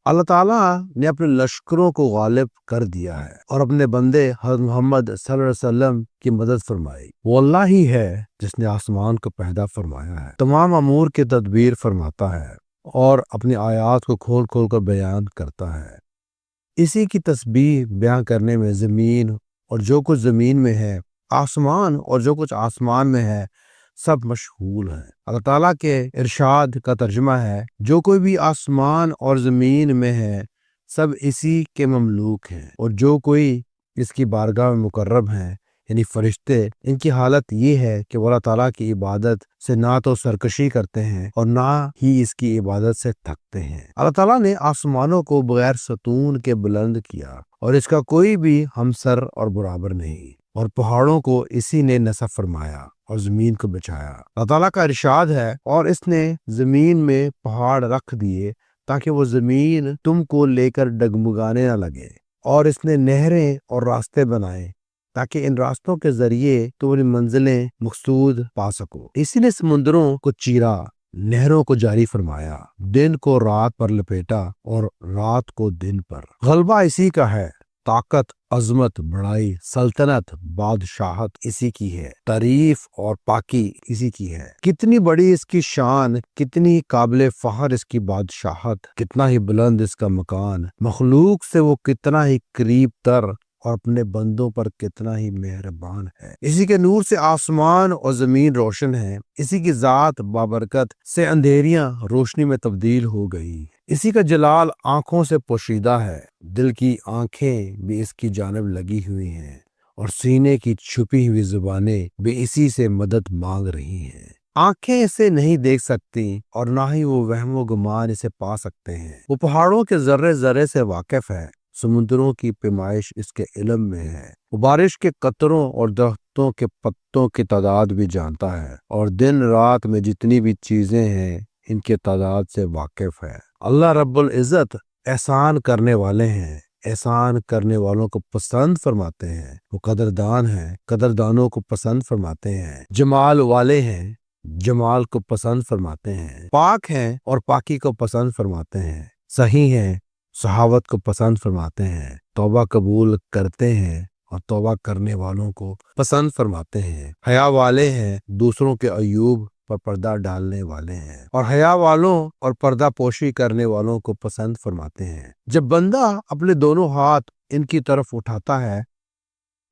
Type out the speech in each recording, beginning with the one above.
اللہ تعالیٰ نے اپنے لشکروں کو غالب کر دیا ہے اور اپنے بندے حضرت محمد صلی اللہ علیہ وسلم کی مدد فرمائی۔ وہ اللہ ہی ہے جس نے آسمان کو پیدا فرمایا ہے، تمام امور کی تدبیر فرماتا ہے اور اپنی آیات کو کھول کھول کر بیان کرتا ہے۔ اسی کی تسبیح بیان کرنے میں زمین اور جو کچھ زمین میں ہے، آسمان اور جو کچھ آسمان میں ہے، سب مشغول ہیں۔ اللہ تعالیٰ کے ارشاد کا ترجمہ ہے، جو کوئی بھی آسمان اور زمین میں ہے سب اسی کے مملوک ہیں، اور جو کوئی اس کی بارگاہ میں مقرب ہیں یعنی فرشتے، ان کی حالت یہ ہے کہ وہ اللہ تعالیٰ کی عبادت سے نہ تو سرکشی کرتے ہیں اور نہ ہی اس کی عبادت سے تھکتے ہیں۔ اللہ تعالیٰ نے آسمانوں کو بغیر ستون کے بلند کیا اور اس کا کوئی بھی ہمسر اور برابر نہیں، اور پہاڑوں کو اسی نے نصب فرمایا اور زمین کو بچایا۔ اللہ تعالیٰ کا ارشاد ہے، اور اس نے زمین میں پہاڑ رکھ دیے تاکہ وہ زمین تم کو لے کر ڈگمگانے نہ لگے، اور اس نے نہریں اور راستے بنائے تاکہ ان راستوں کے ذریعے تم اپنی منزلیں مقصود پا سکو۔ اسی نے سمندروں کو چیرا، نہروں کو جاری فرمایا، دن کو رات پر لپیٹا اور رات کو دن پر۔ غلبہ اسی کا ہے، طاقت، عظمت، بڑائی، سلطنت، بادشاہت اسی کی ہے، تعریف اور پاکی اسی کی ہے۔ کتنی بڑی اس کی شان، کتنی قابل فخر اس کی بادشاہت، کتنا ہی بلند اس کا مکان، مخلوق سے وہ کتنا ہی قریب تر اور اپنے بندوں پر کتنا ہی مہربان ہے۔ اسی کے نور سے آسمان اور زمین روشن ہے، اسی کی ذات بابرکت سے اندھیریاں روشنی میں تبدیل ہو گئی۔ اسی کا جلال آنکھوں سے پوشیدہ ہے، دل کی آنکھیں بھی اس کی جانب لگی ہوئی ہیں، اور سینے کی چھپی ہوئی زبانیں بھی اسی سے مدد مانگ رہی ہیں۔ آنکھیں اسے نہیں دیکھ سکتی اور نہ ہی وہ وہم و گمان اسے پا سکتے ہیں۔ وہ پہاڑوں کے ذرے ذرے سے واقف ہے، سمندروں کی پیمائش اس کے علم میں ہے۔ وہ بارش کے قطروں اور درختوں کے پتوں کی تعداد بھی جانتا ہے، اور دن رات میں جتنی بھی چیزیں ہیں ان کے تعداد سے واقف ہے۔ اللہ رب العزت احسان کرنے والے ہیں، احسان کرنے والوں کو پسند فرماتے ہیں۔ وہ قدردان ہیں، قدردانوں کو پسند فرماتے ہیں۔ جمال والے ہیں، جمال کو پسند فرماتے ہیں۔ پاک ہیں اور پاکی کو پسند فرماتے ہیں۔ صحیح ہیں، صحاوت کو پسند فرماتے ہیں۔ توبہ قبول کرتے ہیں اور توبہ کرنے والوں کو پسند فرماتے ہیں۔ حیا والے ہیں، دوسروں کے عیوب پر پردہ ڈالنے والے ہیں، اور حیا والوں اور پردہ پوشی کرنے والوں کو پسند فرماتے ہیں۔ جب بندہ اپنے دونوں ہاتھ ان کی طرف اٹھاتا ہے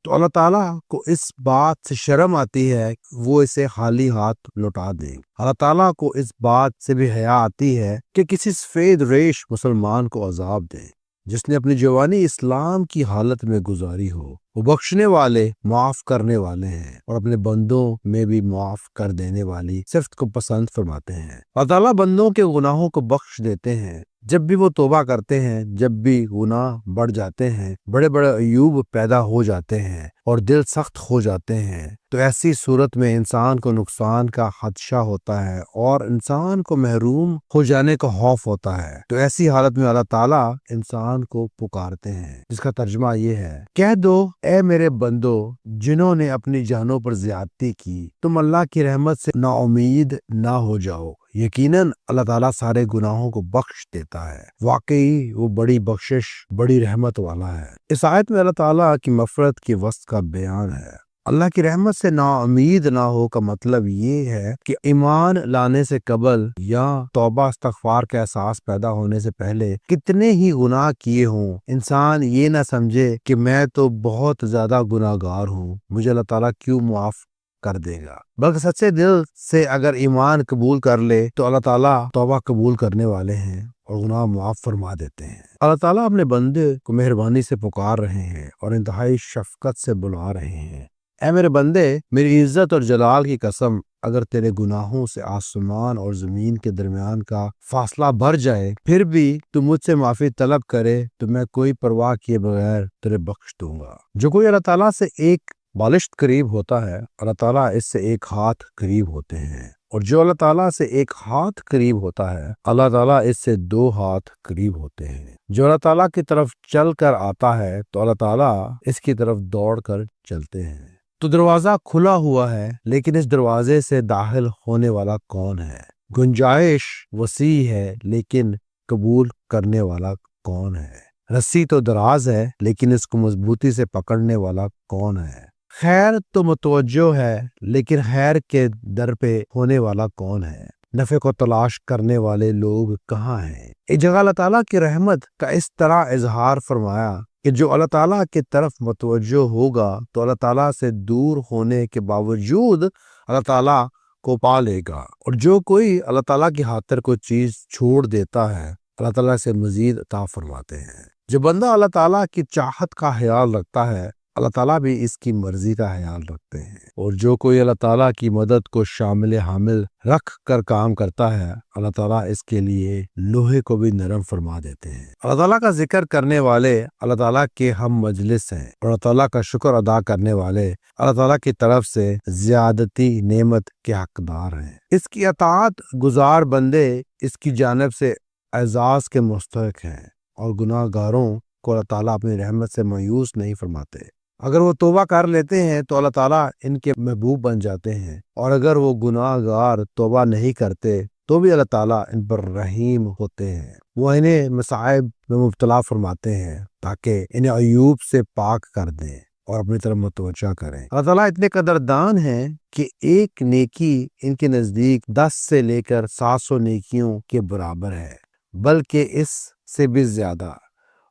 تو اللہ تعالیٰ کو اس بات سے شرم آتی ہے کہ وہ اسے خالی ہاتھ لوٹا دیں۔ اللہ تعالیٰ کو اس بات سے بھی حیا آتی ہے کہ کسی سفید ریش مسلمان کو عذاب دیں جس نے اپنی جوانی اسلام کی حالت میں گزاری ہو۔ وہ بخشنے والے، معاف کرنے والے ہیں، اور اپنے بندوں میں بھی معاف کر دینے والی صفت کو پسند فرماتے ہیں۔ اللہ تعالیٰ بندوں کے گناہوں کو بخش دیتے ہیں جب بھی وہ توبہ کرتے ہیں۔ جب بھی گناہ بڑھ جاتے ہیں، بڑے بڑے عیوب پیدا ہو جاتے ہیں اور دل سخت ہو جاتے ہیں، تو ایسی صورت میں انسان کو نقصان کا خدشہ ہوتا ہے اور انسان کو محروم ہو جانے کا خوف ہوتا ہے، تو ایسی حالت میں اللہ تعالیٰ انسان کو پکارتے ہیں، جس کا ترجمہ یہ ہے، کہہ دو اے میرے بندو جنہوں نے اپنی جانوں پر زیادتی کی، تم اللہ کی رحمت سے نا امید نہ ہو جاؤ، یقیناً اللہ تعالیٰ سارے گناہوں کو بخش دیتا ہے، واقعی وہ بڑی بخشش، بڑی رحمت والا ہے۔ اس آیت میں اللہ تعالیٰ کی مغفرت کی وصف کا بیان ہے۔ اللہ کی رحمت سے نا امید نہ ہو کا مطلب یہ ہے کہ ایمان لانے سے قبل یا توبہ استغفار کا احساس پیدا ہونے سے پہلے کتنے ہی گناہ کیے ہوں، انسان یہ نہ سمجھے کہ میں تو بہت زیادہ گناہ گار ہوں، مجھے اللہ تعالیٰ کیوں معاف کر دے گا، بلکہ سچے دل سے اگر ایمان قبول کر لے تو اللہ تعالیٰ توبہ قبول کرنے والے ہیں اور گناہ معاف فرما دیتے ہیں۔ اللہ تعالیٰ اپنے بندے کو مہربانی سے پکار رہے ہیں اور انتہائی شفقت سے بلا رہے ہیں۔ اے میرے بندے، میری عزت اور جلال کی قسم، اگر تیرے گناہوں سے آسمان اور زمین کے درمیان کا فاصلہ بڑھ جائے، پھر بھی تو مجھ سے معافی طلب کرے تو میں کوئی پرواہ کیے بغیر تیرے بخش دوں گا۔ جو کوئی اللہ تعالیٰ سے ایک بالشت قریب ہوتا ہے، اللہ تعالیٰ اس سے ایک ہاتھ قریب ہوتے ہیں، اور جو اللہ تعالیٰ سے ایک ہاتھ قریب ہوتا ہے، اللہ تعالیٰ اس سے 2 ہاتھ قریب ہوتے ہیں۔ جو اللہ تعالیٰ کی طرف چل کر آتا ہے تو اللہ تعالیٰ اس کی طرف دوڑ کر چلتے ہیں۔ تو دروازہ کھلا ہوا ہے، لیکن اس دروازے سے داخل ہونے والا کون ہے؟ گنجائش وسیع ہے لیکن قبول کرنے والا کون ہے؟ رسی تو دراز ہے لیکن اس کو مضبوطی سے پکڑنے والا کون ہے؟ خیر تو متوجہ ہے لیکن خیر کے در پہ ہونے والا کون ہے؟ نفع کو تلاش کرنے والے لوگ کہاں ہیں؟ ایک جگہ اللہ تعالیٰ کی رحمت کا اس طرح اظہار فرمایا کہ جو اللہ تعالیٰ کی طرف متوجہ ہوگا تو اللہ تعالیٰ سے دور ہونے کے باوجود اللہ تعالیٰ کو پا لے گا، اور جو کوئی اللہ تعالیٰ کی خاطر کوئی چیز چھوڑ دیتا ہے اللہ تعالیٰ سے مزید عطا فرماتے ہیں۔ جو بندہ اللہ تعالیٰ کی چاہت کا خیال رکھتا ہے اللہ تعالیٰ بھی اس کی مرضی کا خیال رکھتے ہیں، اور جو کوئی اللہ تعالیٰ کی مدد کو شامل حامل رکھ کر کام کرتا ہے اللہ تعالیٰ اس کے لیے لوہے کو بھی نرم فرما دیتے ہیں۔ اللہ تعالیٰ کا ذکر کرنے والے اللہ تعالیٰ کے ہم مجلس ہیں، اور اللہ تعالیٰ کا شکر ادا کرنے والے اللہ تعالیٰ کی طرف سے زیادتی نعمت کے حقدار ہیں۔ اس کی اطاعت گزار بندے اس کی جانب سے اعزاز کے مستحق ہیں، اور گناہ گاروں کو اللہ تعالیٰ اپنی رحمت سے مایوس نہیں فرماتے۔ اگر وہ توبہ کر لیتے ہیں تو اللہ تعالیٰ ان کے محبوب بن جاتے ہیں، اور اگر وہ گناہ گار توبہ نہیں کرتے تو بھی اللہ تعالیٰ ان پر رحیم ہوتے ہیں۔ وہ انہیں مصائب میں مبتلا فرماتے ہیں تاکہ انہیں عیوب سے پاک کر دیں اور اپنی طرف متوجہ کریں۔ اللہ تعالیٰ اتنے قدردان ہیں کہ ایک نیکی ان کے نزدیک 10 سے لے کر 700 نیکیوں کے برابر ہے، بلکہ اس سے بھی زیادہ،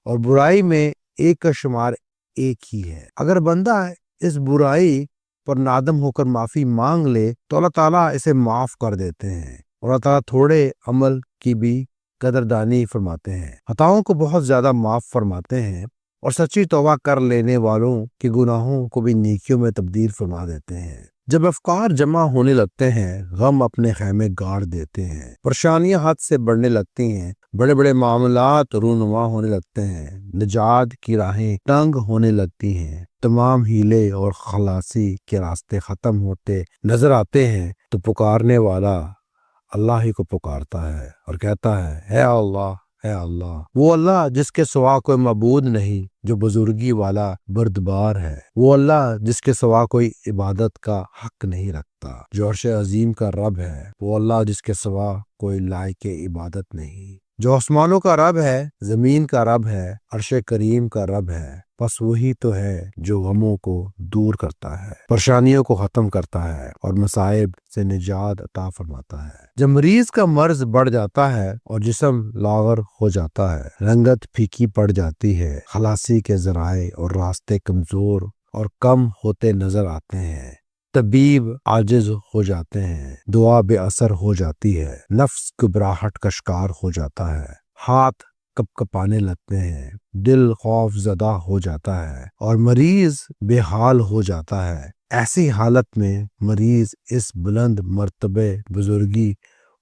اور برائی میں ایک کا شمار ایک ہی ہے۔ اگر بندہ اس برائی پر نادم ہو کر معافی مانگ لے تو اللہ تعالیٰ اسے معاف کر دیتے ہیں، اور اللہ تعالیٰ تھوڑے عمل کی بھی قدردانی فرماتے ہیں، خطاؤں کو بہت زیادہ معاف فرماتے ہیں، اور سچی توبہ کر لینے والوں کے گناہوں کو بھی نیکیوں میں تبدیل فرما دیتے ہیں۔ جب افکار جمع ہونے لگتے ہیں غم اپنے خیمے گاڑ دیتے ہیں، پریشانیاں حد سے بڑھنے لگتی ہیں، بڑے بڑے معاملات رونما ہونے لگتے ہیں، نجات کی راہیں تنگ ہونے لگتی ہیں، تمام ہیلے اور خلاصی کے راستے ختم ہوتے نظر آتے ہیں، تو پکارنے والا اللہ ہی کو پکارتا ہے اور کہتا ہے، اے اللہ، اے اللہ، وہ اللہ جس کے سوا کوئی معبود نہیں، جو بزرگی والا بردبار ہے، وہ اللہ جس کے سوا کوئی عبادت کا حق نہیں رکھتا، جو عرش عظیم کا رب ہے، وہ اللہ جس کے سوا کوئی لائق عبادت نہیں، جو آسمانوں کا رب ہے، زمین کا رب ہے، عرش کریم کا رب ہے، بس وہی تو ہے جو غموں کو دور کرتا ہے، پریشانیوں کو ختم کرتا ہے اور مصائب سے نجات عطا فرماتا ہے۔ جب مریض کا مرض بڑھ جاتا ہے اور جسم لاغر ہو جاتا ہے، رنگت پھیکی پڑ جاتی ہے، خلاصی کے ذرائع اور راستے کمزور اور کم ہوتے نظر آتے ہیں، طبیب عاجز ہو جاتے ہیں، دعا بے اثر ہو جاتی ہے، نفس گھبراہٹ کا شکار ہو جاتا ہے، ہاتھ کپ کپانے لگتے ہیں، دل خوف زدہ ہو جاتا ہے اور مریض بے حال ہو جاتا ہے۔ ایسی حالت میں مریض اس بلند مرتبے بزرگی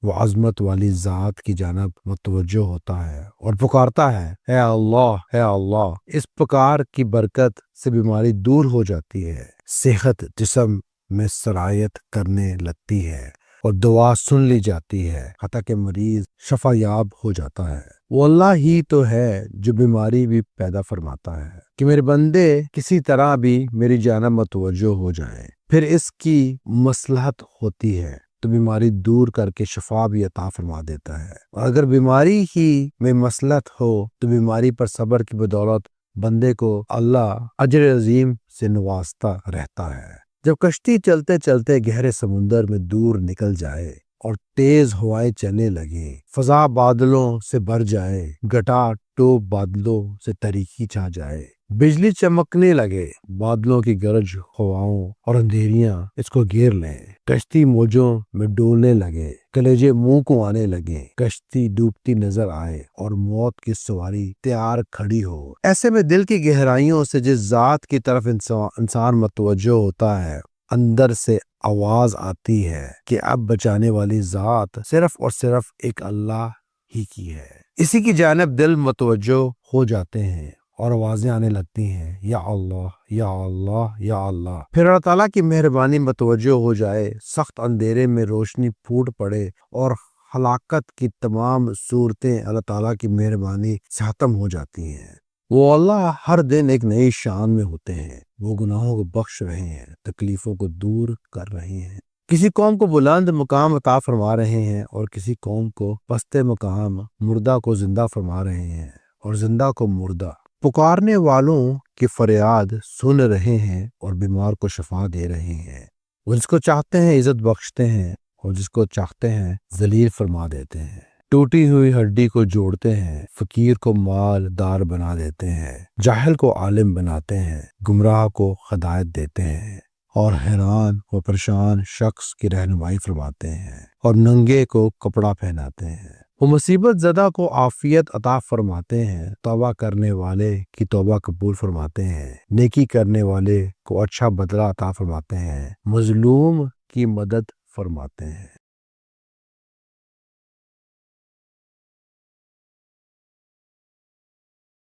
و عظمت والی ذات کی جانب متوجہ ہوتا ہے اور پکارتا ہے، اے اللہ، اے اللہ۔ اس پکار کی برکت سے بیماری دور ہو جاتی ہے، صحت جسم میں سرایت کرنے لگتی ہے اور دعا سن لی جاتی ہے، حتیٰ کہ مریض شفا یاب ہو جاتا ہے۔ وہ اللہ ہی تو ہے جو بیماری بھی پیدا فرماتا ہے کہ میرے بندے کسی طرح بھی میری جانب متوجہ ہو جائیں، پھر اس کی مصلحت ہوتی ہے تو بیماری دور کر کے شفا بھی عطا فرما دیتا ہے، اور اگر بیماری ہی میں مصلحت ہو تو بیماری پر صبر کی بدولت بندے کو اللہ اجر عظیم سے نوازتا رہتا ہے۔ جب کشتی چلتے چلتے گہرے سمندر میں دور نکل جائے اور تیز ہوائیں چلنے لگیں، فضا بادلوں سے بھر جائے، گٹا ٹوپ بادلوں سے تاریکی چھا جائے، بجلی چمکنے لگے، بادلوں کی گرج ہواؤں اور اندھیریاں اس کو گھیر لیں، کشتی موجوں میں ڈولنے لگے، کلیجے منہ کو آنے لگے، کشتی ڈوبتی نظر آئے اور موت کی سواری تیار کھڑی ہو، ایسے میں دل کی گہرائیوں سے جس ذات کی طرف انسان متوجہ ہوتا ہے، اندر سے آواز آتی ہے کہ اب بچانے والی ذات صرف اور صرف ایک اللہ ہی کی ہے۔ اسی کی جانب دل متوجہ ہو جاتے ہیں اور آوازیں آنے لگتی ہیں، یا اللہ، یا اللہ، یا اللہ۔ پھر اللہ تعالیٰ کی مہربانی متوجہ ہو جائے، سخت اندھیرے میں روشنی پھوٹ پڑے اور ہلاکت کی تمام صورتیں اللہ تعالیٰ کی مہربانی سے ختم ہو جاتی ہیں۔ وہ اللہ ہر دن ایک نئی شان میں ہوتے ہیں، وہ گناہوں کو بخش رہے ہیں، تکلیفوں کو دور کر رہے ہیں، کسی قوم کو بلند مقام عطا فرما رہے ہیں اور کسی قوم کو پست مقام، مردہ کو زندہ فرما رہے ہیں اور زندہ کو مردہ۔ پکارنے والوں کی فریاد سن رہے ہیں اور بیمار کو شفا دے رہے ہیں۔ وہ جس کو چاہتے ہیں عزت بخشتے ہیں اور جس کو چاہتے ہیں ذلیل فرما دیتے ہیں۔ ٹوٹی ہوئی ہڈی کو جوڑتے ہیں، فقیر کو مال دار بنا دیتے ہیں، جاہل کو عالم بناتے ہیں، گمراہ کو ہدایت دیتے ہیں اور حیران و پریشان شخص کی رہنمائی فرماتے ہیں اور ننگے کو کپڑا پہناتے ہیں۔ وہ مصیبت زدہ کو عافیت عطا فرماتے ہیں، توبہ کرنے والے کی توبہ قبول فرماتے ہیں، نیکی کرنے والے کو اچھا بدلہ عطا فرماتے ہیں، مظلوم کی مدد فرماتے ہیں۔